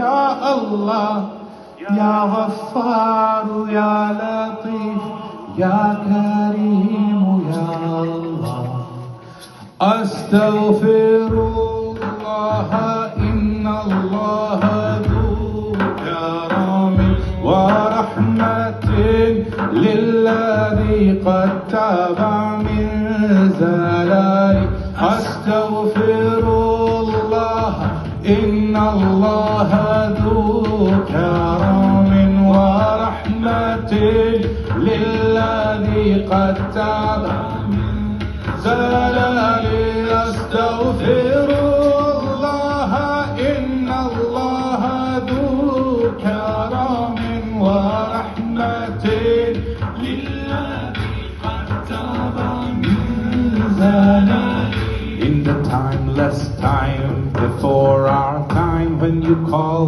يا الله يا غفار يا لطيف يا كريم يا الله. أستغفر الله إن الله ذو كرم ورحمة للذي قد تاب من زلالي. أستغفر الله إن الله ذو كرم ورحمة للذي قد تاب من زلالي. أستغفر الله إن الله ذو كرم ورحمة للذي قد تاب من زلالي. In the timeless time before our time, when you call